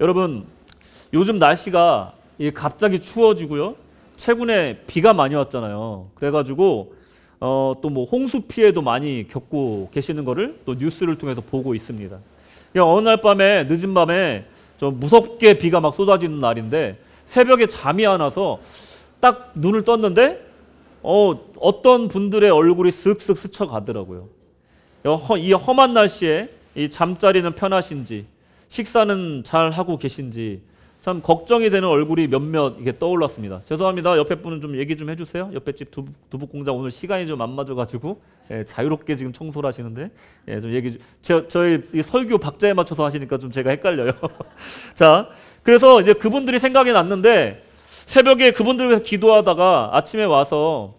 여러분, 요즘 날씨가 갑자기 추워지고요. 최근에 비가 많이 왔잖아요. 그래가지고 또 뭐 홍수 피해도 많이 겪고 계시는 거를 또 뉴스를 통해서 보고 있습니다. 어느 날 밤에, 늦은 밤에 좀 무섭게 비가 막 쏟아지는 날인데 새벽에 잠이 안 와서 딱 눈을 떴는데 어떤 분들의 얼굴이 쓱쓱 스쳐가더라고요. 이 험한 날씨에 이 잠자리는 편하신지, 식사는 잘 하고 계신지 참 걱정이 되는 얼굴이 몇몇 이게 떠올랐습니다. 죄송합니다. 옆에 분은 좀 얘기 좀 해주세요. 옆에 집 두부공장 오늘 시간이 좀 안 맞아가지고 자유롭게 지금 청소를 하시는데 좀 얘기 좀. 저희 설교 박자에 맞춰서 하시니까 좀 제가 헷갈려요. 자, 그래서 이제 그분들이 생각이 났는데 새벽에 그분들 위해서 기도하다가 아침에 와서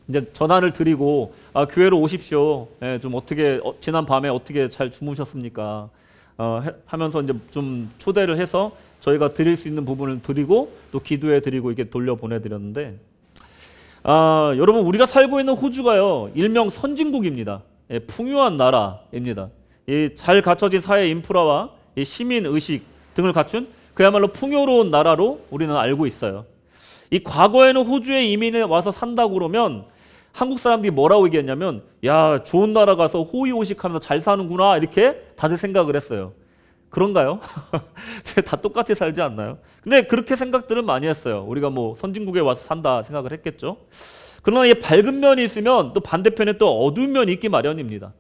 이제 전화를 드리고 교회로 오십시오. 좀 어떻게 지난 밤에 어떻게 잘 주무셨습니까? 하면서 이제 좀 초대를 해서 저희가 드릴 수 있는 부분을 드리고 또 기도해 드리고 이렇게 돌려 보내드렸는데 여러분, 우리가 살고 있는 호주가요, 일명 선진국입니다. 풍요한 나라입니다. 잘 갖춰진 사회 인프라와 시민 의식 등을 갖춘 그야말로 풍요로운 나라로 우리는 알고 있어요. 이 과거에는 호주에 이민해 와서 산다고 그러면 한국 사람들이 뭐라고 얘기했냐면, 야, 좋은 나라 가서 호의호식하면서 잘 사는구나, 이렇게 다들 생각을 했어요. 그런가요? 다 똑같이 살지 않나요? 근데 그렇게 생각들을 많이 했어요. 우리가 뭐 선진국에 와서 산다 생각을 했겠죠. 그러나 이 밝은 면이 있으면 또 반대편에 또 어두운 면이 있기 마련입니다.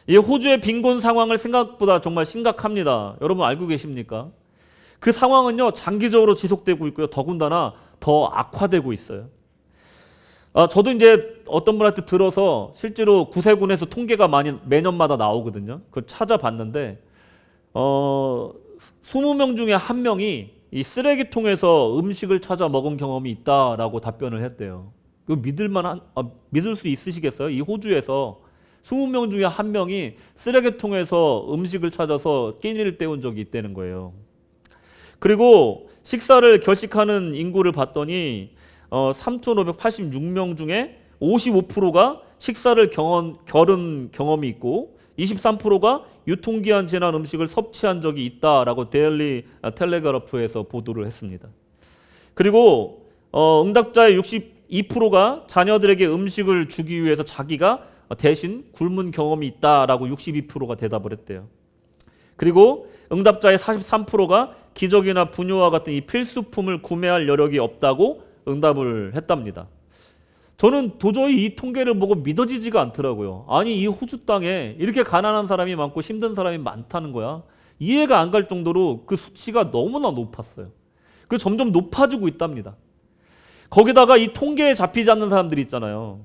이 호주의 빈곤 상황을 생각보다 정말 심각합니다. 여러분 알고 계십니까? 그 상황은요, 장기적으로 지속되고 있고요. 더군다나 더 악화되고 있어요. 저도 이제 어떤 분한테 들어서 실제로 구세군에서 통계가 매년마다 나오거든요. 그걸 찾아봤는데 20명 중에 1명이 이 쓰레기통에서 음식을 찾아 먹은 경험이 있다라고 답변을 했대요. 믿을 수 있으시겠어요? 이 호주에서 20명 중에 1명이 쓰레기통에서 음식을 찾아서 끼니를 때운 적이 있다는 거예요. 그리고 식사를 결식하는 인구를 봤더니 3,586명 중에 55%가 식사를 겨룬 경험이 있고 23%가 유통기한 지난 음식을 섭취한 적이 있다라고 데일리 텔레그래프에서 보도를 했습니다. 그리고 응답자의 62%가 자녀들에게 음식을 주기 위해서 자기가 대신 굶은 경험이 있다라고 62%가 대답을 했대요. 그리고 응답자의 43%가 기저귀나 분유와 같은 이 필수품을 구매할 여력이 없다고 응답을 했답니다. 저는 도저히 이 통계를 보고 믿어지지가 않더라고요. 아니, 이 호주 땅에 이렇게 가난한 사람이 많고 힘든 사람이 많다는 거야. 이해가 안 갈 정도로 그 수치가 너무나 높았어요. 그 점점 높아지고 있답니다. 거기다가 이 통계에 잡히지 않는 사람들이 있잖아요.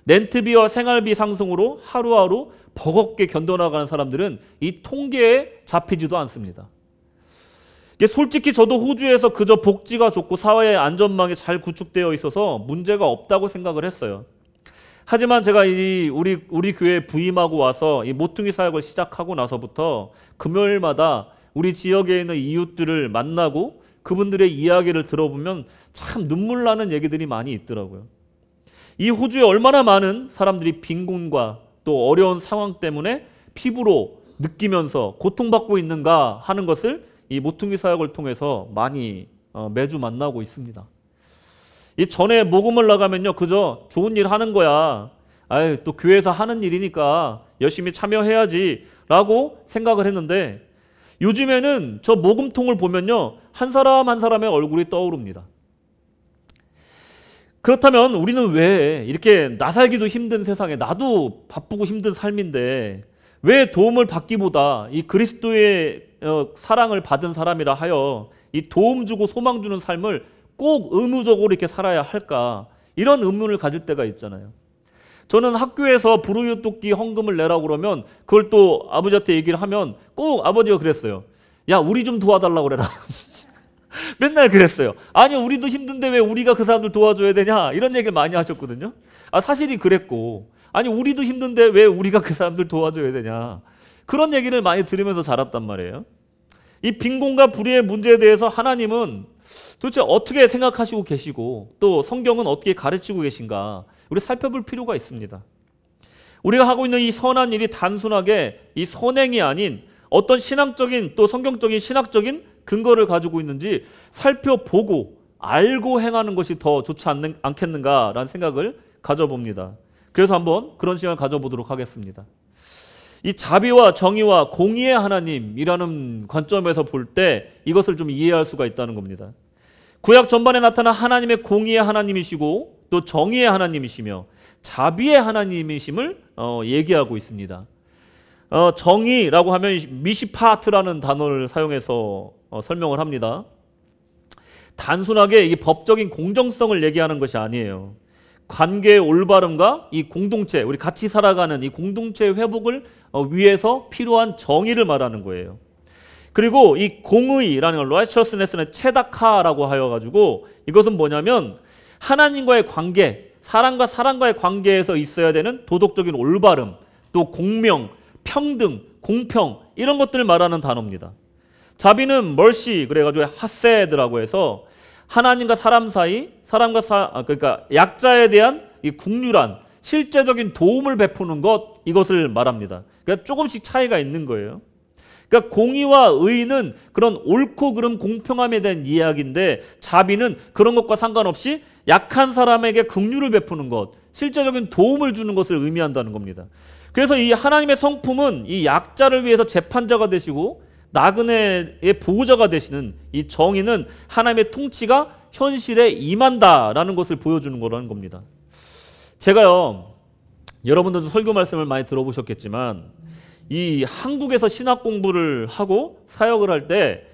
렌트비와 생활비 상승으로 하루하루 버겁게 견뎌나가는 사람들은 이 통계에 잡히지도 않습니다. 솔직히 저도 호주에서 그저 복지가 좋고 사회의 안전망이 잘 구축되어 있어서 문제가 없다고 생각을 했어요. 하지만 제가 우리 교회에 부임하고 와서 이 모퉁이 사역을 시작하고 나서부터 금요일마다 우리 지역에 있는 이웃들을 만나고 그분들의 이야기를 들어보면 참 눈물 나는 얘기들이 많이 있더라고요. 이 호주에 얼마나 많은 사람들이 빈곤과 또 어려운 상황 때문에 피부로 느끼면서 고통받고 있는가 하는 것을 이 모퉁이 사역을 통해서 많이 매주 만나고 있습니다. 이 전에 모금을 나가면요, 그저 좋은 일 하는 거야. 또 교회에서 하는 일이니까 열심히 참여해야지 라고 생각을 했는데 요즘에는 저 모금통을 보면요, 한 사람 한 사람의 얼굴이 떠오릅니다. 그렇다면 우리는 왜 이렇게 나 살기도 힘든 세상에, 나도 바쁘고 힘든 삶인데 왜 도움을 받기보다 이 그리스도의 사랑을 받은 사람이라 하여 이 도움 주고 소망 주는 삶을 꼭 의무적으로 이렇게 살아야 할까, 이런 의문을 가질 때가 있잖아요. 저는 학교에서 불우이웃돕기 헌금을 내라고 그러면 그걸 또 아버지한테 얘기를 하면 꼭 아버지가 그랬어요. 야, 우리 좀 도와달라고 그래라. 맨날 그랬어요. 아니, 우리도 힘든데 왜 우리가 그 사람들 도와줘야 되냐, 이런 얘기를 많이 하셨거든요. 사실이 그랬고, 아니, 우리도 힘든데 왜 우리가 그 사람들 도와줘야 되냐, 그런 얘기를 많이 들으면서 자랐단 말이에요. 이 빈곤과 불의의 문제에 대해서 하나님은 도대체 어떻게 생각하시고 계시고 또 성경은 어떻게 가르치고 계신가, 우리 살펴볼 필요가 있습니다. 우리가 하고 있는 이 선한 일이 단순하게 이 선행이 아닌 어떤 신앙적인 또 성경적인 신학적인 근거를 가지고 있는지 살펴보고 알고 행하는 것이 더 좋지 않겠는가라는 생각을 가져봅니다. 그래서 한번 그런 시간을 가져보도록 하겠습니다. 이 자비와 정의와 공의의 하나님이라는 관점에서 볼 때 이것을 좀 이해할 수가 있다는 겁니다. 구약 전반에 나타난 하나님의 공의의 하나님이시고 또 정의의 하나님이시며 자비의 하나님이심을 얘기하고 있습니다. 정의라고 하면 미시파트라는 단어를 사용해서 설명을 합니다. 단순하게 이 법적인 공정성을 얘기하는 것이 아니에요. 관계의 올바름과 이 공동체, 우리 같이 살아가는 이 공동체의 회복을 위해서 필요한 정의를 말하는 거예요. 그리고 이 공의라는 걸 righteousness는 체다카라고 하여가지고 이것은 뭐냐면 하나님과의 관계, 사람과 사람과의 관계에서 있어야 되는 도덕적인 올바름, 또 공명, 평등, 공평 이런 것들을 말하는 단어입니다. 자비는 mercy 그래가지고 하세드라고 해서 하나님과 사람 사이, 그러니까 약자에 대한 이 국률한 실제적인 도움을 베푸는 것 이것을 말합니다. 그러니까 조금씩 차이가 있는 거예요. 그러니까 공의와 의는 그런 옳고 그름 공평함에 대한 이야기인데 자비는 그런 것과 상관없이 약한 사람에게 긍휼을 베푸는 것, 실제적인 도움을 주는 것을 의미한다는 겁니다. 그래서 이 하나님의 성품은 이 약자를 위해서 재판자가 되시고 나그네의 보호자가 되시는 이 정의는 하나님의 통치가 현실에 임한다라는 것을 보여주는 거라는 겁니다. 제가요, 여러분들도 설교 말씀을 많이 들어보셨겠지만 이 한국에서 신학 공부를 하고 사역을 할 때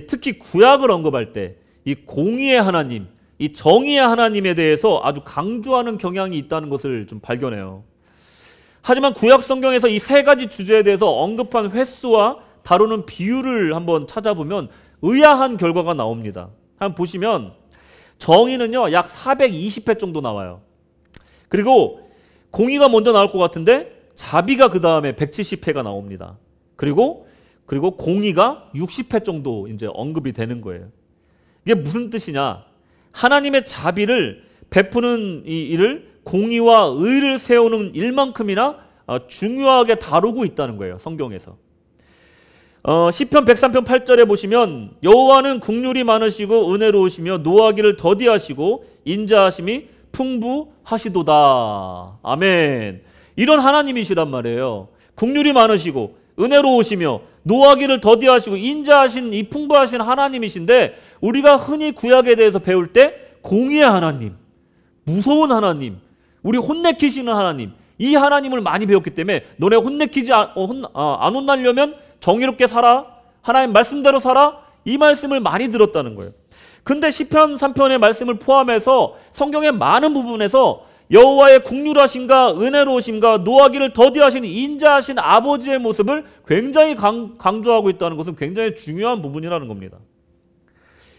특히 구약을 언급할 때 이 공의의 하나님, 이 정의의 하나님에 대해서 아주 강조하는 경향이 있다는 것을 좀 발견해요. 하지만 구약 성경에서 이 세 가지 주제에 대해서 언급한 횟수와 다루는 비율을 한번 찾아보면 의아한 결과가 나옵니다. 한번 보시면 정의는요 약 420회 정도 나와요. 그리고 공의가 먼저 나올 것 같은데 자비가 그 다음에 170회가 나옵니다. 그리고 공의가 60회 정도 이제 언급이 되는 거예요. 이게 무슨 뜻이냐? 하나님의 자비를 베푸는 이 일을 공의와 의를 세우는 일만큼이나 중요하게 다루고 있다는 거예요. 성경에서. 시편 103편 8절에 보시면 여호와는 긍휼이 많으시고 은혜로우시며 노하기를 더디하시고 인자하심이 풍부하시도다. 아멘. 이런 하나님이시란 말이에요. 긍휼이 많으시고 은혜로우시며 노하기를 더디하시고 인자하신 이 풍부하신 하나님이신데 우리가 흔히 구약에 대해서 배울 때 공의의 하나님, 무서운 하나님, 우리 혼내키시는 하나님, 이 하나님을 많이 배웠기 때문에 너네 혼내키지 안 혼나려면 정의롭게 살아, 하나님 말씀대로 살아, 이 말씀을 많이 들었다는 거예요. 근데 시편 3편의 말씀을 포함해서 성경의 많은 부분에서 여호와의 긍휼하심과 은혜로우심과 노하기를 더디하신 인자하신 아버지의 모습을 굉장히 강조하고 있다는 것은 굉장히 중요한 부분이라는 겁니다.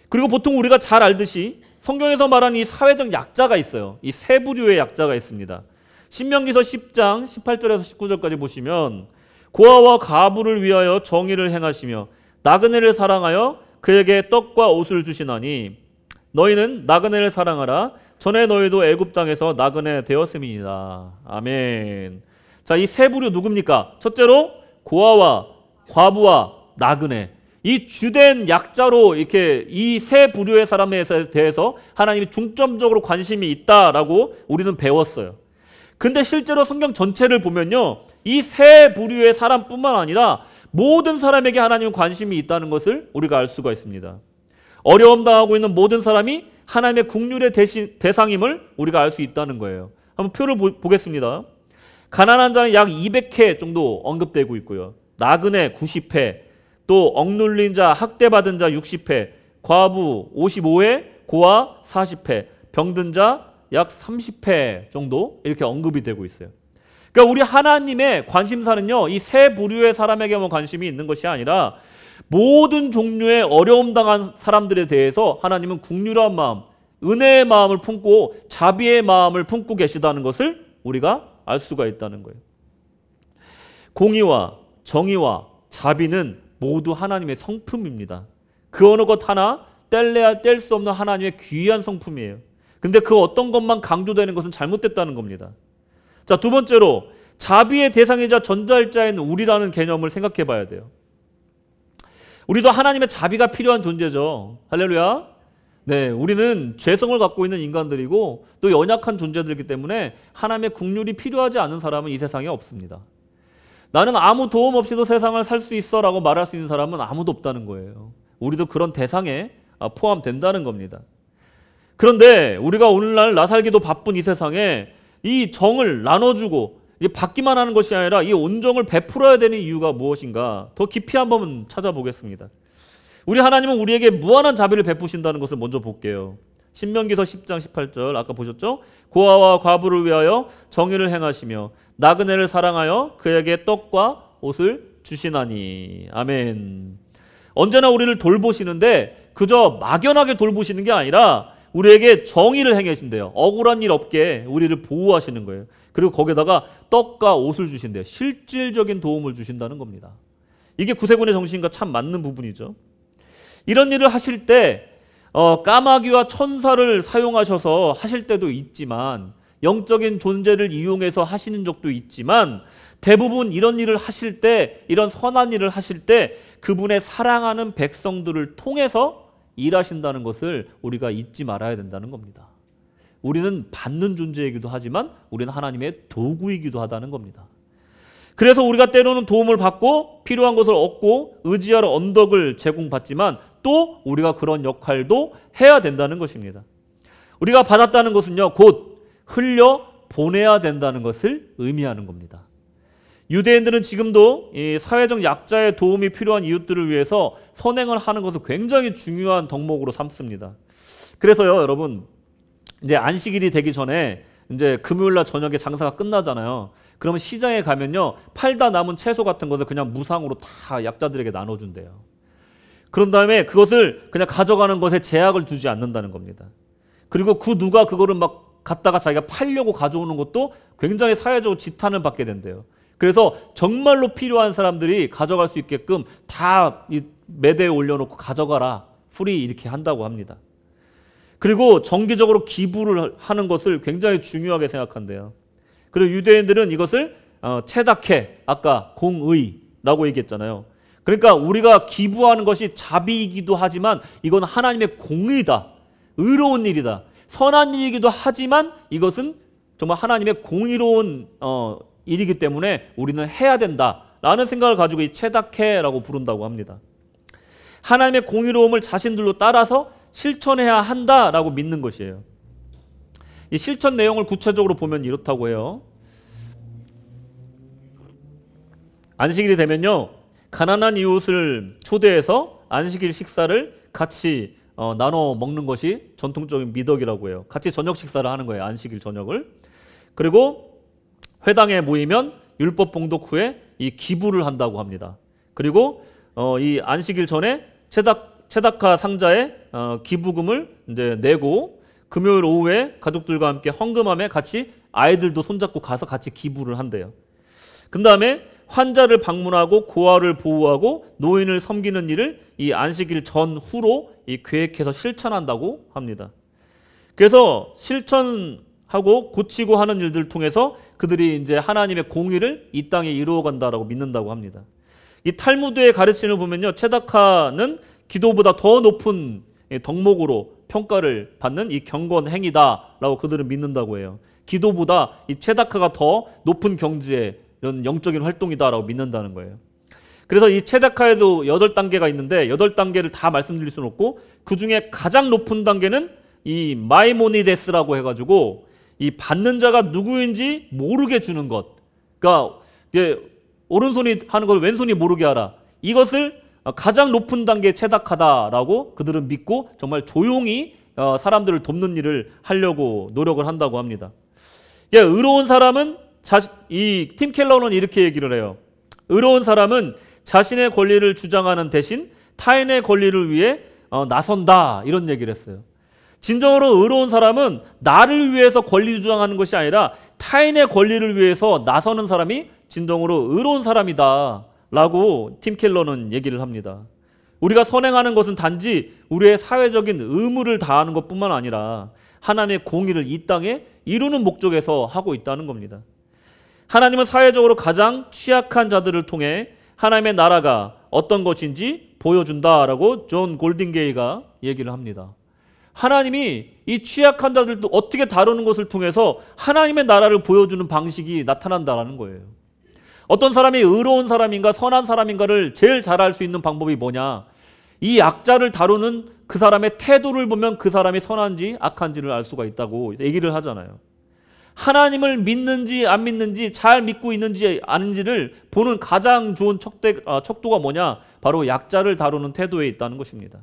그리고 보통 우리가 잘 알듯이 성경에서 말하는 이 사회적 약자가 있어요. 이 세 부류의 약자가 있습니다. 신명기서 10장 18절에서 19절까지 보시면 고아와 가부를 위하여 정의를 행하시며 나그네를 사랑하여 그에게 떡과 옷을 주시나니 너희는 나그네를 사랑하라. 전에 너희도 애굽 땅에서 나그네 되었음이니라. 아멘. 자, 이 세 부류 누굽니까? 첫째로 고아와 과부와 나그네. 이 주된 약자로 이렇게 이 세 부류의 사람에 대해서 하나님이 중점적으로 관심이 있다라고 우리는 배웠어요. 근데 실제로 성경 전체를 보면요, 이 세 부류의 사람뿐만 아니라 모든 사람에게 하나님은 관심이 있다는 것을 우리가 알 수가 있습니다. 어려움 당하고 있는 모든 사람이 하나님의 긍휼의 대상임을 우리가 알 수 있다는 거예요. 한번 표를 보겠습니다. 가난한 자는 약 200회 정도 언급되고 있고요. 나그네 90회, 또 억눌린 자, 학대받은 자 60회, 과부 55회, 고아 40회, 병든 자 약 30회 정도 이렇게 언급이 되고 있어요. 그러니까 우리 하나님의 관심사는요, 이 세 부류의 사람에게만 관심이 있는 것이 아니라 모든 종류의 어려움 당한 사람들에 대해서 하나님은 긍휼한 마음, 은혜의 마음을 품고 자비의 마음을 품고 계시다는 것을 우리가 알 수가 있다는 거예요. 공의와 정의와 자비는 모두 하나님의 성품입니다. 그 어느 것 하나 뗄래야 뗄 수 없는 하나님의 귀한 성품이에요. 근데 그 어떤 것만 강조되는 것은 잘못됐다는 겁니다. 자, 두 번째로 자비의 대상이자 전달자인 우리라는 개념을 생각해 봐야 돼요. 우리도 하나님의 자비가 필요한 존재죠. 할렐루야. 네, 우리는 죄성을 갖고 있는 인간들이고 또 연약한 존재들이기 때문에 하나님의 긍휼이 필요하지 않은 사람은 이 세상에 없습니다. 나는 아무 도움 없이도 세상을 살 수 있어 라고 말할 수 있는 사람은 아무도 없다는 거예요. 우리도 그런 대상에 포함된다는 겁니다. 그런데 우리가 오늘날 나살기도 바쁜 이 세상에 이 정을 나눠주고 받기만 하는 것이 아니라 이 온정을 베풀어야 되는 이유가 무엇인가 더 깊이 한번 찾아보겠습니다. 우리 하나님은 우리에게 무한한 자비를 베푸신다는 것을 먼저 볼게요. 신명기서 10장 18절 아까 보셨죠? 고아와 과부를 위하여 정의를 행하시며 나그네를 사랑하여 그에게 떡과 옷을 주시나니. 아멘. 언제나 우리를 돌보시는데 그저 막연하게 돌보시는 게 아니라 우리에게 정의를 행하신대요. 억울한 일 없게 우리를 보호하시는 거예요. 그리고 거기다가 떡과 옷을 주신대요. 실질적인 도움을 주신다는 겁니다. 이게 구세군의 정신과 참 맞는 부분이죠. 이런 일을 하실 때 까마귀와 천사를 사용하셔서 하실 때도 있지만 영적인 존재를 이용해서 하시는 적도 있지만 대부분 이런 일을 하실 때 이런 선한 일을 하실 때 그분의 사랑하는 백성들을 통해서 일하신다는 것을 우리가 잊지 말아야 된다는 겁니다. 우리는 받는 존재이기도 하지만 우리는 하나님의 도구이기도 하다는 겁니다. 그래서 우리가 때로는 도움을 받고 필요한 것을 얻고 의지할 언덕을 제공받지만 또 우리가 그런 역할도 해야 된다는 것입니다. 우리가 받았다는 것은요, 곧 흘려 보내야 된다는 것을 의미하는 겁니다. 유대인들은 지금도 이 사회적 약자의 도움이 필요한 이웃들을 위해서 선행을 하는 것을 굉장히 중요한 덕목으로 삼습니다. 그래서요, 여러분, 이제 안식일이 되기 전에 이제 금요일날 저녁에 장사가 끝나잖아요. 그러면 시장에 가면요, 팔다 남은 채소 같은 것을 그냥 무상으로 다 약자들에게 나눠준대요. 그런 다음에 그것을 그냥 가져가는 것에 제약을 두지 않는다는 겁니다. 그리고 그 누가 그거를 막 갖다가 자기가 팔려고 가져오는 것도 굉장히 사회적으로 지탄을 받게 된대요. 그래서 정말로 필요한 사람들이 가져갈 수 있게끔 다 이 매대에 올려놓고 가져가라, 프리 이렇게 한다고 합니다. 그리고 정기적으로 기부를 하는 것을 굉장히 중요하게 생각한대요. 그리고 유대인들은 이것을 체다케, 아까 공의라고 얘기했잖아요. 그러니까 우리가 기부하는 것이 자비이기도 하지만 이건 하나님의 공의다, 의로운 일이다, 선한 일이기도 하지만 이것은 정말 하나님의 공의로운 일이기 때문에 우리는 해야 된다라는 생각을 가지고 이 체다케라고 부른다고 합니다. 하나님의 공의로움을 자신들로 따라서 실천해야 한다라고 믿는 것이에요. 이 실천 내용을 구체적으로 보면 이렇다고 해요. 안식일이 되면요, 가난한 이웃을 초대해서 안식일 식사를 같이 나눠 먹는 것이 전통적인 미덕이라고 해요. 같이 저녁 식사를 하는 거예요, 안식일 저녁을. 그리고 회당에 모이면 율법 봉독 후에 이 기부를 한다고 합니다. 그리고 이 안식일 전에 체다카 상자에 기부금을 이제 내고 금요일 오후에 가족들과 함께 헌금함에 같이 아이들도 손잡고 가서 같이 기부를 한대요. 그 다음에 환자를 방문하고 고아를 보호하고 노인을 섬기는 일을 이 안식일 전후로 이 계획해서 실천한다고 합니다. 그래서 실천하고 고치고 하는 일들을 통해서 그들이 이제 하나님의 공의를 이 땅에 이루어간다라고 믿는다고 합니다. 이 탈무드의 가르침을 보면요, 체다카는 기도보다 더 높은 덕목으로 평가를 받는 이 경건 행위다라고 그들은 믿는다고 해요. 기도보다 이 체다카가 더 높은 경지에 이런 영적인 활동이다라고 믿는다는 거예요. 그래서 이 체다카에도 8단계가 있는데 8단계를 다 말씀드릴 수는 없고 그 중에 가장 높은 단계는 이 마이모니데스라고 해가지고 이 받는 자가 누구인지 모르게 주는 것. 그러니까 이제 오른손이 하는 걸 왼손이 모르게 하라. 이것을 가장 높은 단계의 체다카다라고 그들은 믿고 정말 조용히 사람들을 돕는 일을 하려고 노력을 한다고 합니다. 의로운 사람은 이 팀 켈러는 이렇게 얘기를 해요. 의로운 사람은 자신의 권리를 주장하는 대신 타인의 권리를 위해 나선다, 이런 얘기를 했어요. 진정으로 의로운 사람은 나를 위해서 권리 주장하는 것이 아니라 타인의 권리를 위해서 나서는 사람이 진정으로 의로운 사람이다 라고 팀 켈러는 얘기를 합니다. 우리가 선행하는 것은 단지 우리의 사회적인 의무를 다하는 것뿐만 아니라 하나님의 공의를 이 땅에 이루는 목적에서 하고 있다는 겁니다. 하나님은 사회적으로 가장 취약한 자들을 통해 하나님의 나라가 어떤 것인지 보여준다라고 존 골딩게이가 얘기를 합니다. 하나님이 이 취약한 자들도 어떻게 다루는 것을 통해서 하나님의 나라를 보여주는 방식이 나타난다라는 거예요. 어떤 사람이 의로운 사람인가 선한 사람인가를 제일 잘 알 수 있는 방법이 뭐냐? 이 약자를 다루는 그 사람의 태도를 보면 그 사람이 선한지 악한지를 알 수가 있다고 얘기를 하잖아요. 하나님을 믿는지 안 믿는지, 잘 믿고 있는지 아닌지를 보는 가장 좋은 척도가 뭐냐? 바로 약자를 다루는 태도에 있다는 것입니다.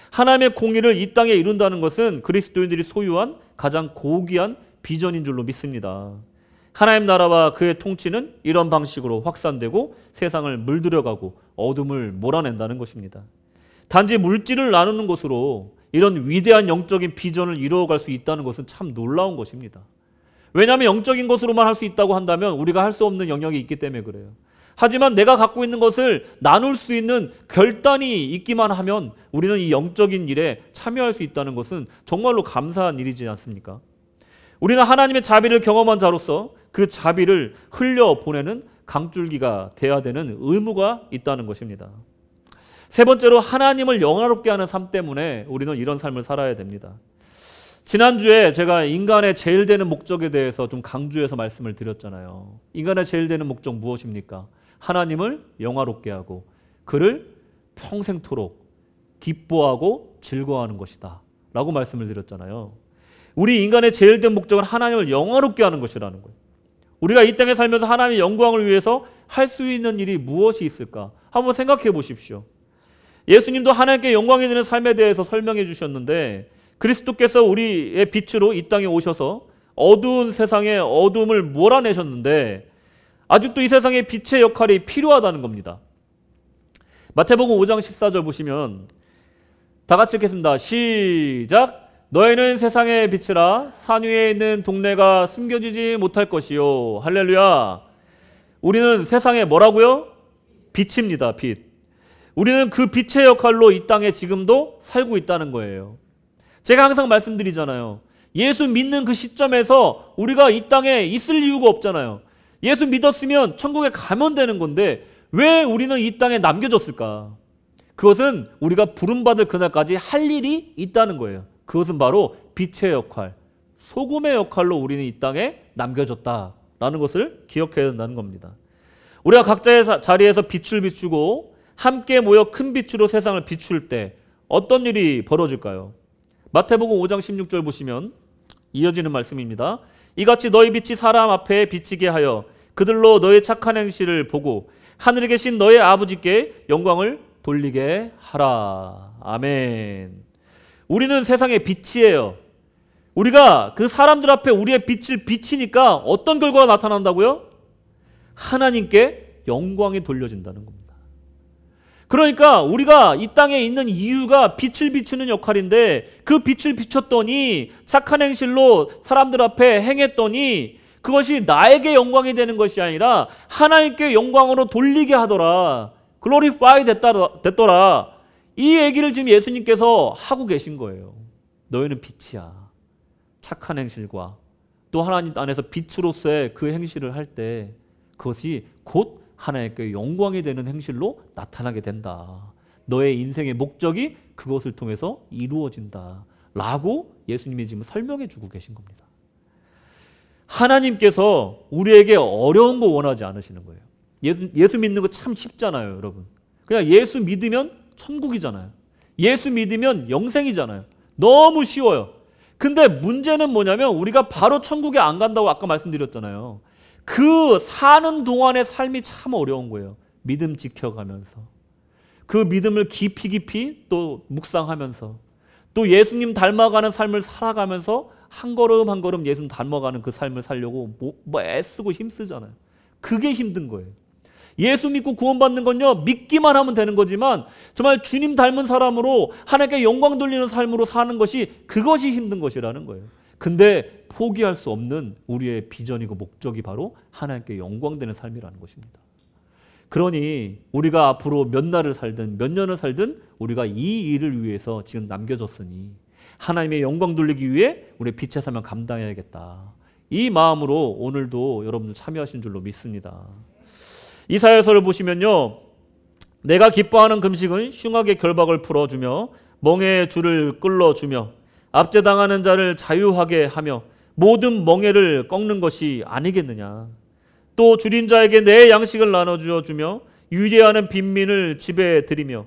하나님의 공의를 이 땅에 이룬다는 것은 그리스도인들이 소유한 가장 고귀한 비전인 줄로 믿습니다. 하나님 나라와 그의 통치는 이런 방식으로 확산되고 세상을 물들여가고 어둠을 몰아낸다는 것입니다. 단지 물질을 나누는 것으로 이런 위대한 영적인 비전을 이루어갈 수 있다는 것은 참 놀라운 것입니다. 왜냐하면 영적인 것으로만 할 수 있다고 한다면 우리가 할 수 없는 영역이 있기 때문에 그래요. 하지만 내가 갖고 있는 것을 나눌 수 있는 결단이 있기만 하면 우리는 이 영적인 일에 참여할 수 있다는 것은 정말로 감사한 일이지 않습니까? 우리는 하나님의 자비를 경험한 자로서 그 자비를 흘려보내는 강줄기가 돼야 되는 의무가 있다는 것입니다. 세 번째로 하나님을 영화롭게 하는 삶 때문에 우리는 이런 삶을 살아야 됩니다. 지난주에 제가 인간의 제일 되는 목적에 대해서 좀 강조해서 말씀을 드렸잖아요. 인간의 제일 되는 목적 무엇입니까? 하나님을 영화롭게 하고 그를 평생토록 기뻐하고 즐거워하는 것이다 라고 말씀을 드렸잖아요. 우리 인간의 제일 된 목적은 하나님을 영화롭게 하는 것이라는 거예요. 우리가 이 땅에 살면서 하나님의 영광을 위해서 할 수 있는 일이 무엇이 있을까? 한번 생각해 보십시오. 예수님도 하나님께 영광이 되는 삶에 대해서 설명해 주셨는데 그리스도께서 우리의 빛으로 이 땅에 오셔서 어두운 세상에 어둠을 몰아내셨는데 아직도 이 세상에 빛의 역할이 필요하다는 겁니다. 마태복음 5장 14절 보시면 다 같이 읽겠습니다. 시작! 너희는 세상의 빛이라 산 위에 있는 동네가 숨겨지지 못할 것이요. 할렐루야. 우리는 세상에 뭐라고요? 빛입니다. 빛. 우리는 그 빛의 역할로 이 땅에 지금도 살고 있다는 거예요. 제가 항상 말씀드리잖아요. 예수 믿는 그 시점에서 우리가 이 땅에 있을 이유가 없잖아요. 예수 믿었으면 천국에 가면 되는 건데 왜 우리는 이 땅에 남겨졌을까? 그것은 우리가 부름받을 그날까지 할 일이 있다는 거예요. 그것은 바로 빛의 역할, 소금의 역할로 우리는 이 땅에 남겨졌다라는 것을 기억해야 된다는 겁니다. 우리가 각자의 자리에서 빛을 비추고 함께 모여 큰 빛으로 세상을 비출 때 어떤 일이 벌어질까요? 마태복음 5장 16절 보시면 이어지는 말씀입니다. 이같이 너희 빛이 사람 앞에 비치게 하여 그들로 너의 착한 행실을 보고 하늘에 계신 너의 아버지께 영광을 돌리게 하라. 아멘. 우리는 세상의 빛이에요. 우리가 그 사람들 앞에 우리의 빛을 비치니까 어떤 결과가 나타난다고요? 하나님께 영광이 돌려진다는 겁니다. 그러니까 우리가 이 땅에 있는 이유가 빛을 비추는 역할인데 그 빛을 비췄더니 착한 행실로 사람들 앞에 행했더니 그것이 나에게 영광이 되는 것이 아니라 하나님께 영광으로 돌리게 하더라. 글로리파이 됐더라. 이 얘기를 지금 예수님께서 하고 계신 거예요. 너희는 빛이야. 착한 행실과 또 하나님 안에서 빛으로서의 그 행실을 할 때 그것이 곧 하나님께 영광이 되는 행실로 나타나게 된다. 너의 인생의 목적이 그것을 통해서 이루어진다. 라고 예수님이 지금 설명해 주고 계신 겁니다. 하나님께서 우리에게 어려운 거 원하지 않으시는 거예요. 예수 믿는 거 참 쉽잖아요, 여러분. 그냥 예수 믿으면 천국이잖아요. 예수 믿으면 영생이잖아요. 너무 쉬워요. 근데 문제는 뭐냐면 우리가 바로 천국에 안 간다고 아까 말씀드렸잖아요. 그 사는 동안의 삶이 참 어려운 거예요. 믿음 지켜가면서 그 믿음을 깊이 또 묵상하면서 또 예수님 닮아가는 삶을 살아가면서 한 걸음 한 걸음 예수님 닮아가는 그 삶을 살려고 애쓰고 힘쓰잖아요. 그게 힘든 거예요. 예수 믿고 구원받는 건요, 믿기만 하면 되는 거지만 정말 주님 닮은 사람으로 하나님께 영광 돌리는 삶으로 사는 것이 그것이 힘든 것이라는 거예요. 근데 포기할 수 없는 우리의 비전이고 목적이 바로 하나님께 영광되는 삶이라는 것입니다. 그러니 우리가 앞으로 몇 날을 살든 몇 년을 살든 우리가 이 일을 위해서 지금 남겨졌으니 하나님의 영광 돌리기 위해 우리의 빛의 사명 감당해야겠다. 이 마음으로 오늘도 여러분들 참여하신 줄로 믿습니다. 이사야서를 보시면요, 내가 기뻐하는 금식은 흉악의 결박을 풀어주며 멍에의 줄을 끌어주며 압제당하는 자를 자유하게 하며 모든 멍에를 꺾는 것이 아니겠느냐. 또 줄인 자에게 내 양식을 나눠주어 주며 유리하는 빈민을 집에 들이며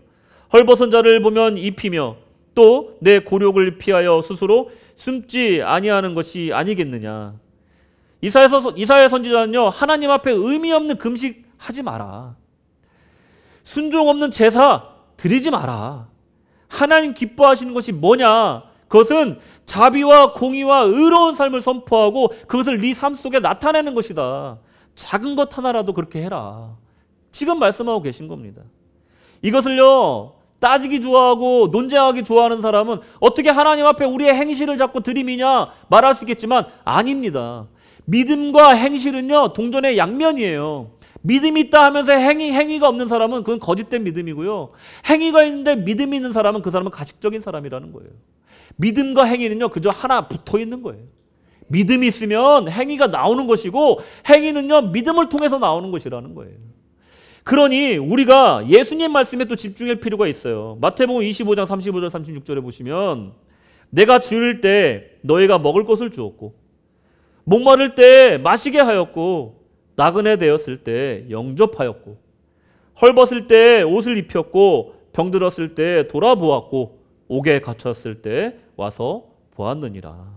헐벗은 자를 보면 입히며 또 내 곤욕을 피하여 스스로 숨지 아니하는 것이 아니겠느냐. 이사야 선지자는요, 하나님 앞에 의미 없는 금식 하지 마라. 순종 없는 제사 드리지 마라. 하나님 기뻐하시는 것이 뭐냐? 그것은 자비와 공의와 의로운 삶을 선포하고 그것을 네 삶 속에 나타내는 것이다. 작은 것 하나라도 그렇게 해라. 지금 말씀하고 계신 겁니다. 이것을요, 따지기 좋아하고 논쟁하기 좋아하는 사람은 어떻게 하나님 앞에 우리의 행실을 자꾸 들이미냐 말할 수 있겠지만 아닙니다. 믿음과 행실은요, 동전의 양면이에요. 믿음이 있다 하면서 행위가 없는 사람은 그건 거짓된 믿음이고요. 행위가 있는데 믿음이 있는 사람은 그 사람은 가식적인 사람이라는 거예요. 믿음과 행위는요, 그저 하나 붙어 있는 거예요. 믿음이 있으면 행위가 나오는 것이고 행위는요, 믿음을 통해서 나오는 것이라는 거예요. 그러니 우리가 예수님 말씀에 또 집중할 필요가 있어요. 마태복음 25장 35절 36절에 보시면 내가 주일 때 너희가 먹을 것을 주었고 목마를 때 마시게 하였고 나그네 되었을 때 영접하였고 헐벗을 때 옷을 입혔고 병들었을 때 돌아보았고 옥에 갇혔을 때 와서 보았느니라.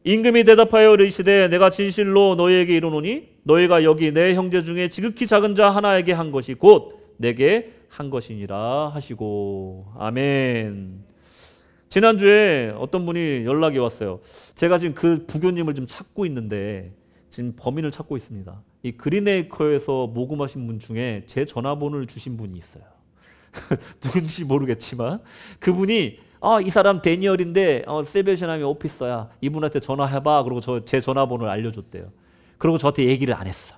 임금이 대답하여 이르시되 내가 진실로 너희에게 이르노니 너희가 여기 내 형제 중에 지극히 작은 자 하나에게 한 것이 곧 내게 한 것이니라 하시고. 아멘. 지난주에 어떤 분이 연락이 왔어요. 제가 지금 그 부교님을 좀 찾고 있는데 지금 범인을 찾고 있습니다. 이 그린에이커에서 모금하신 분 중에 제 전화번호를 주신 분이 있어요. 누군지 모르겠지만 그분이 이 사람 데니얼인데 세베시남이 오피서야. 이분한테 전화해봐. 그리고 제 전화번호를 알려줬대요. 그리고 저한테 얘기를 안 했어.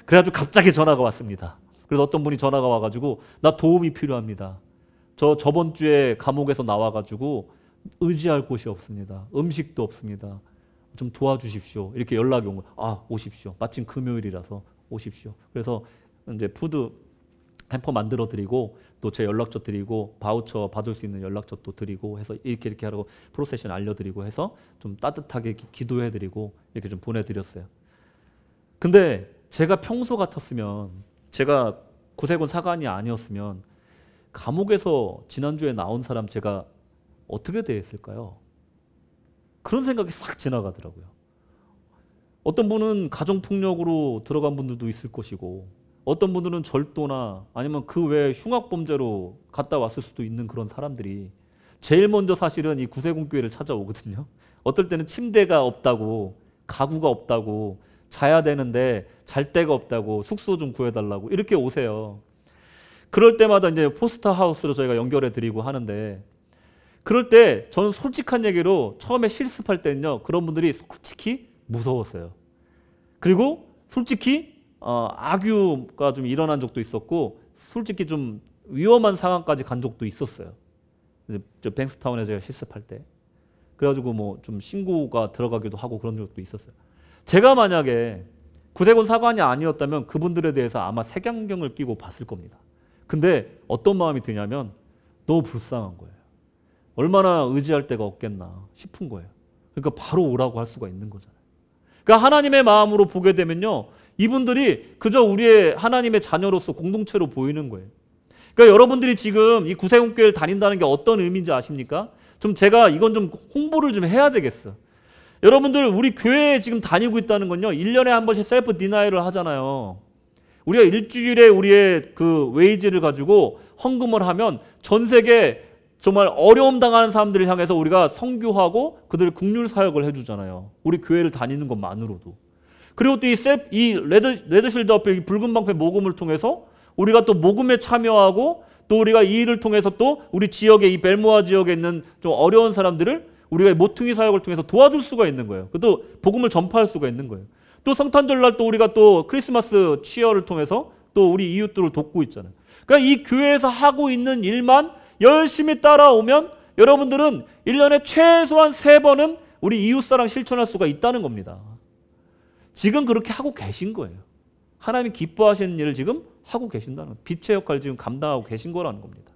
그래가지고 갑자기 전화가 왔습니다. 그래서 어떤 분이 전화가 와가지고 나 도움이 필요합니다. 저번 주에 감옥에서 나와가지고 의지할 곳이 없습니다. 음식도 없습니다. 좀 도와주십시오. 이렇게 연락이 온 거예요. 오십시오. 마침 금요일이라서 오십시오. 그래서 이제 푸드 햄퍼 만들어 드리고 또 제 연락처 드리고 바우처 받을 수 있는 연락처 또 드리고 해서 이렇게 하라고 프로세션 알려드리고 해서 좀 따뜻하게 기도해 드리고 이렇게 좀 보내드렸어요. 근데 제가 평소 같았으면, 제가 구세군 사관이 아니었으면 감옥에서 지난주에 나온 사람 제가 어떻게 대했을까요? 그런 생각이 싹 지나가더라고요. 어떤 분은 가정폭력으로 들어간 분들도 있을 것이고 어떤 분들은 절도나 아니면 그 외에 흉악범죄로 갔다 왔을 수도 있는 그런 사람들이 제일 먼저 사실은 이 구세군교회를 찾아오거든요. 어떨 때는 침대가 없다고, 가구가 없다고, 자야 되는데 잘 데가 없다고, 숙소 좀 구해달라고 이렇게 오세요. 그럴 때마다 이제 포스터 하우스로 저희가 연결해 드리고 하는데, 그럴 때 저는 솔직한 얘기로 처음에 실습할 때는요, 그런 분들이 솔직히 무서웠어요. 그리고 솔직히 악유가 좀 일어난 적도 있었고 솔직히 좀 위험한 상황까지 간 적도 있었어요. 저 뱅스타운에 제가 실습할 때. 그래가지고 뭐 좀 신고가 들어가기도 하고 그런 적도 있었어요. 제가 만약에 구세군 사관이 아니었다면 그분들에 대해서 아마 색안경을 끼고 봤을 겁니다. 근데 어떤 마음이 드냐면 너무 불쌍한 거예요. 얼마나 의지할 데가 없겠나 싶은 거예요. 그러니까 바로 오라고 할 수가 있는 거잖아요. 그러니까 하나님의 마음으로 보게 되면요, 이분들이 그저 우리의 하나님의 자녀로서 공동체로 보이는 거예요. 그러니까 여러분들이 지금 이 구세군교회를 다닌다는 게 어떤 의미인지 아십니까? 좀 제가 이건 좀 홍보를 좀 해야 되겠어. 여러분들 우리 교회에 지금 다니고 있다는 건요, 1년에 한 번씩 셀프 디나이를 하잖아요. 우리가 일주일에 우리의 그 웨이지를 가지고 헌금을 하면 전 세계 정말 어려움 당하는 사람들을 향해서 우리가 선교하고 그들을 긍휼 사역을 해주잖아요. 우리 교회를 다니는 것만으로도. 그리고 또 이 레드실드 어필 붉은 방패 모금을 통해서 우리가 또 모금에 참여하고 또 우리가 이 일을 통해서 또 우리 지역에, 이 벨모아 지역에 있는 좀 어려운 사람들을 우리가 모퉁이 사역을 통해서 도와줄 수가 있는 거예요. 또 복음을 전파할 수가 있는 거예요. 또 성탄절날 또 우리가 또 크리스마스 치어를 통해서 또 우리 이웃들을 돕고 있잖아요. 그러니까 이 교회에서 하고 있는 일만 열심히 따라오면 여러분들은 1년에 최소한 3번은 우리 이웃사랑 실천할 수가 있다는 겁니다. 지금 그렇게 하고 계신 거예요. 하나님이 기뻐하시는 일을 지금 하고 계신다는, 빛의 역할을 지금 감당하고 계신 거라는 겁니다.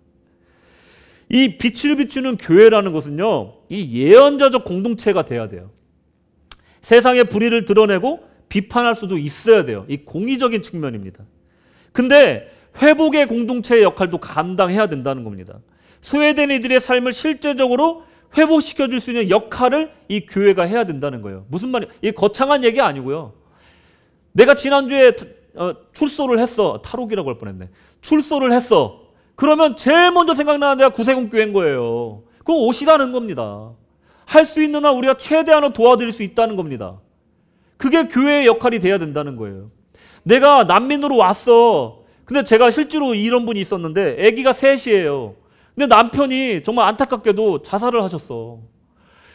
이 빛을 비추는 교회라는 것은요, 이 예언자적 공동체가 돼야 돼요. 세상의 불의를 드러내고 비판할 수도 있어야 돼요. 이 공의적인 측면입니다. 근데 회복의 공동체의 역할도 감당해야 된다는 겁니다. 소외된 이들의 삶을 실제적으로 회복시켜줄 수 있는 역할을 이 교회가 해야 된다는 거예요. 무슨 말이에요? 이 거창한 얘기 아니고요. 내가 지난주에 출소를 했어. 탈옥이라고 할 뻔했네. 출소를 했어. 그러면 제일 먼저 생각나는 데가 구세군 교회인 거예요. 그거 오시라는 겁니다. 할 수 있는 한 우리가 최대한으로 도와드릴 수 있다는 겁니다. 그게 교회의 역할이 돼야 된다는 거예요. 내가 난민으로 왔어. 근데 제가 실제로 이런 분이 있었는데 아기가 셋이에요. 근데 남편이 정말 안타깝게도 자살을 하셨어.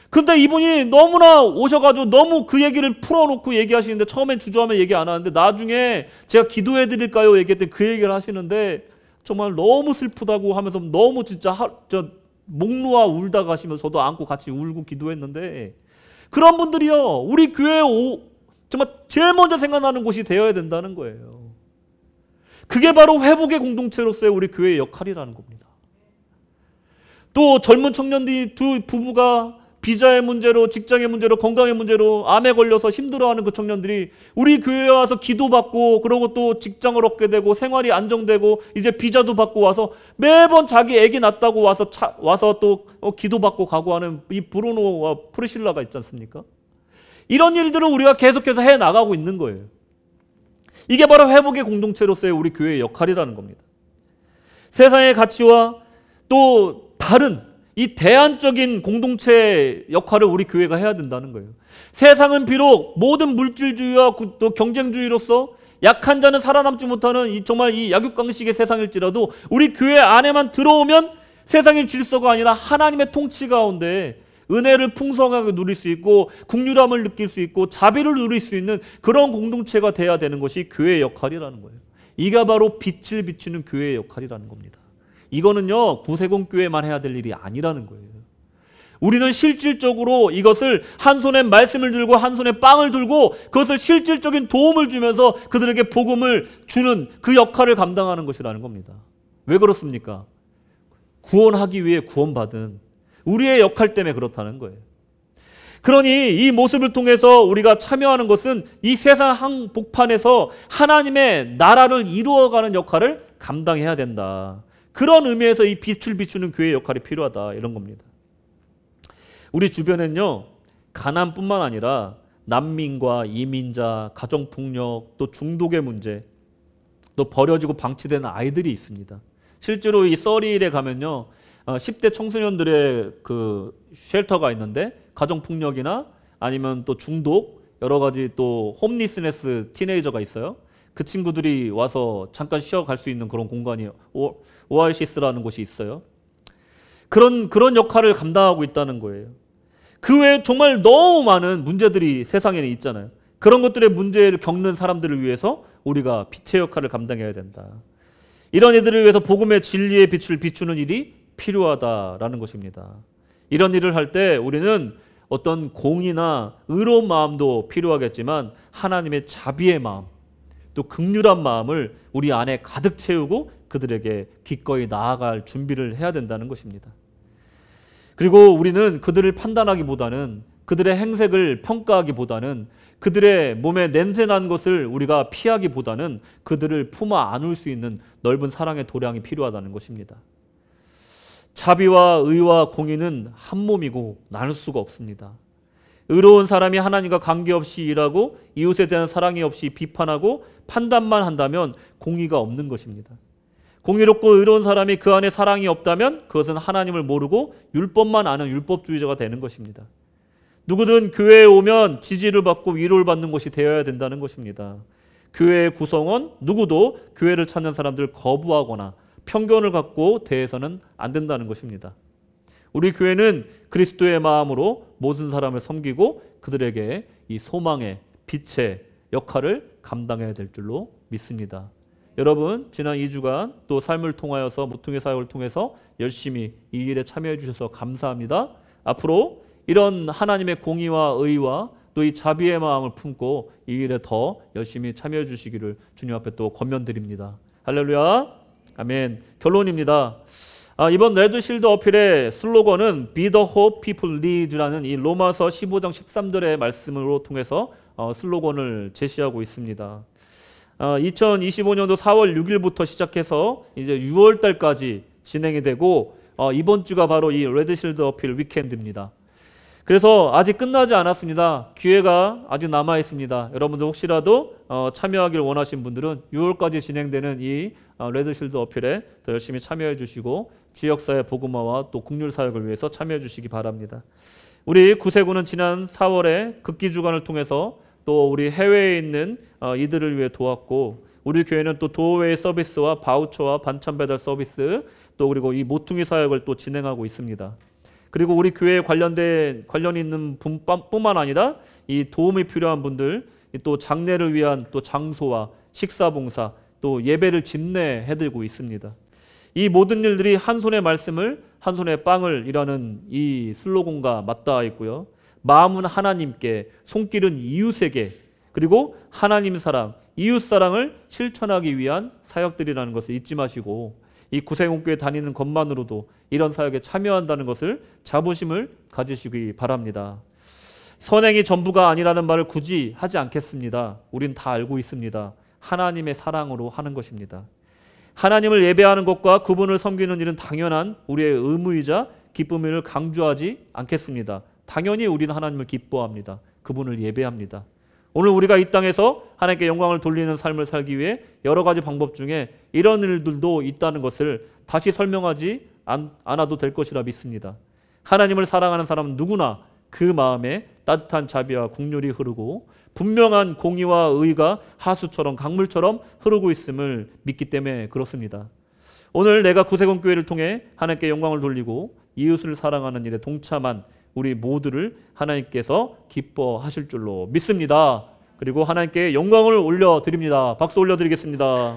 근데 이분이 너무나 오셔가지고 너무 그 얘기를 풀어놓고 얘기하시는데, 처음엔 주저하면 얘기 안 하는데 나중에 제가 기도해드릴까요? 얘기했더니 그 얘기를 하시는데 정말 너무 슬프다고 하면서 너무 진짜 목 놓아 울다가 하시면서 저도 안고 같이 울고 기도했는데, 그런 분들이요, 우리 교회에 정말 제일 먼저 생각나는 곳이 되어야 된다는 거예요. 그게 바로 회복의 공동체로서의 우리 교회의 역할이라는 겁니다. 또 젊은 청년들이 두 부부가 비자의 문제로, 직장의 문제로, 건강의 문제로 암에 걸려서 힘들어하는 그 청년들이 우리 교회에 와서 기도받고, 그러고 또 직장을 얻게 되고 생활이 안정되고 이제 비자도 받고 와서 매번 자기 애기 낳았다고 와서 또 기도받고 가고 하는 이 브루노와 프리실라가 있지 않습니까? 이런 일들을 우리가 계속해서 해나가고 있는 거예요. 이게 바로 회복의 공동체로서의 우리 교회의 역할이라는 겁니다. 세상의 가치와 또 다른 이 대안적인 공동체 역할을 우리 교회가 해야 된다는 거예요. 세상은 비록 모든 물질주의와 또 경쟁주의로서 약한 자는 살아남지 못하는 정말 이 약육강식의 세상일지라도 우리 교회 안에만 들어오면 세상의 질서가 아니라 하나님의 통치 가운데 은혜를 풍성하게 누릴 수 있고 국률함을 느낄 수 있고 자비를 누릴 수 있는 그런 공동체가 돼야 되는 것이 교회의 역할이라는 거예요. 이가 바로 빛을 비추는 교회의 역할이라는 겁니다. 이거는요, 구세군 교회만 해야 될 일이 아니라는 거예요. 우리는 실질적으로 이것을 한 손에 말씀을 들고 한 손에 빵을 들고 그것을 실질적인 도움을 주면서 그들에게 복음을 주는 그 역할을 감당하는 것이라는 겁니다. 왜 그렇습니까? 구원하기 위해 구원받은 우리의 역할 때문에 그렇다는 거예요. 그러니 이 모습을 통해서 우리가 참여하는 것은 이 세상 한복판에서 하나님의 나라를 이루어가는 역할을 감당해야 된다. 그런 의미에서 이 빛을 비추는 교회의 역할이 필요하다, 이런 겁니다. 우리 주변엔요, 가난뿐만 아니라 난민과 이민자, 가정폭력, 또 중독의 문제, 또 버려지고 방치되는 아이들이 있습니다. 실제로 이 서리힐에 가면요, 10대 청소년들의 그 쉘터가 있는데 가정폭력이나 아니면 또 중독, 여러 가지 또 홈리스네스 티네이저가 있어요. 그 친구들이 와서 잠깐 쉬어갈 수 있는 그런 공간이 오아시스라는 곳이 있어요. 그런 역할을 감당하고 있다는 거예요. 그 외에 정말 너무 많은 문제들이 세상에는 있잖아요. 그런 것들의 문제를 겪는 사람들을 위해서 우리가 빛의 역할을 감당해야 된다. 이런 이들을 위해서 복음의 진리의 빛을 비추는 일이 필요하다라는 것입니다. 이런 일을 할 때 우리는 어떤 공의나 의로운 마음도 필요하겠지만 하나님의 자비의 마음, 또 긍휼한 마음을 우리 안에 가득 채우고 그들에게 기꺼이 나아갈 준비를 해야 된다는 것입니다. 그리고 우리는 그들을 판단하기보다는, 그들의 행색을 평가하기보다는, 그들의 몸에 냄새난 것을 우리가 피하기보다는 그들을 품어 안을 수 있는 넓은 사랑의 도량이 필요하다는 것입니다. 자비와 의와 공의는 한 몸이고 나눌 수가 없습니다. 의로운 사람이 하나님과 관계없이 일하고 이웃에 대한 사랑이 없이 비판하고 판단만 한다면 공의가 없는 것입니다. 공의롭고 의로운 사람이 그 안에 사랑이 없다면 그것은 하나님을 모르고 율법만 아는 율법주의자가 되는 것입니다. 누구든 교회에 오면 지지를 받고 위로를 받는 것이 되어야 된다는 것입니다. 교회의 구성원 누구도 교회를 찾는 사람들을 거부하거나 편견을 갖고 대해서는 안 된다는 것입니다. 우리 교회는 그리스도의 마음으로 모든 사람을 섬기고 그들에게 이 소망의 빛의 역할을 감당해야 될 줄로 믿습니다. 여러분, 지난 2주간 또 삶을 통하여서 모퉁이 사역을 통해서 열심히 이 일에 참여해 주셔서 감사합니다. 앞으로 이런 하나님의 공의와 의와 또 이 자비의 마음을 품고 이 일에 더 열심히 참여해 주시기를 주님 앞에 또 권면드립니다. 할렐루야. 아멘. 결론입니다. 이번 레드실드 어필의 슬로건은 Be the hope people need라는 이 로마서 15장 13절의 말씀으로 통해서 슬로건을 제시하고 있습니다. 2025년도 4월 6일부터 시작해서 이제 6월 달까지 진행이 되고 이번 주가 바로 이 레드실드 어필 위켄드입니다. 그래서 아직 끝나지 않았습니다. 기회가 아직 남아 있습니다. 여러분들 혹시라도 참여하길 원하신 분들은 6월까지 진행되는 이 레드실드 어필에 더 열심히 참여해 주시고 지역사회 복음화와 또 국률 사역을 위해서 참여해 주시기 바랍니다. 우리 구세군은 지난 4월에 극기주간을 통해서 또 우리 해외에 있는 이들을 위해 도왔고, 우리 교회는 또 도어웨이 서비스와 바우처와 반찬 배달 서비스, 또 그리고 이 모퉁이 사역을 또 진행하고 있습니다. 그리고 우리 교회에 관련 있는 뿐만 아니라 이 도움이 필요한 분들, 또 장례를 위한 또 장소와 식사봉사, 또 예배를 집례해드리고 있습니다. 이 모든 일들이 한 손의 말씀을 한 손의 빵을 이라는 이 슬로건과 맞닿아 있고요. 마음은 하나님께, 손길은 이웃에게, 그리고 하나님 사랑, 이웃 사랑을 실천하기 위한 사역들이라는 것을 잊지 마시고, 이 구세군교회 다니는 것만으로도 이런 사역에 참여한다는 것을 자부심을 가지시기 바랍니다. 선행이 전부가 아니라는 말을 굳이 하지 않겠습니다. 우린 다 알고 있습니다. 하나님의 사랑으로 하는 것입니다. 하나님을 예배하는 것과 그분을 섬기는 일은 당연한 우리의 의무이자 기쁨을 강조하지 않겠습니다. 당연히 우리는 하나님을 기뻐합니다. 그분을 예배합니다. 오늘 우리가 이 땅에서 하나님께 영광을 돌리는 삶을 살기 위해 여러 가지 방법 중에 이런 일들도 있다는 것을 다시 설명하지 않아도 될 것이라 믿습니다. 하나님을 사랑하는 사람은 누구나 그 마음에 따뜻한 자비와 긍휼이 흐르고 분명한 공의와 의가 하수처럼 강물처럼 흐르고 있음을 믿기 때문에 그렇습니다. 오늘 내가 구세군교회를 통해 하나님께 영광을 돌리고 이웃을 사랑하는 일에 동참한 우리 모두를 하나님께서 기뻐하실 줄로 믿습니다. 그리고 하나님께 영광을 올려드립니다. 박수 올려드리겠습니다.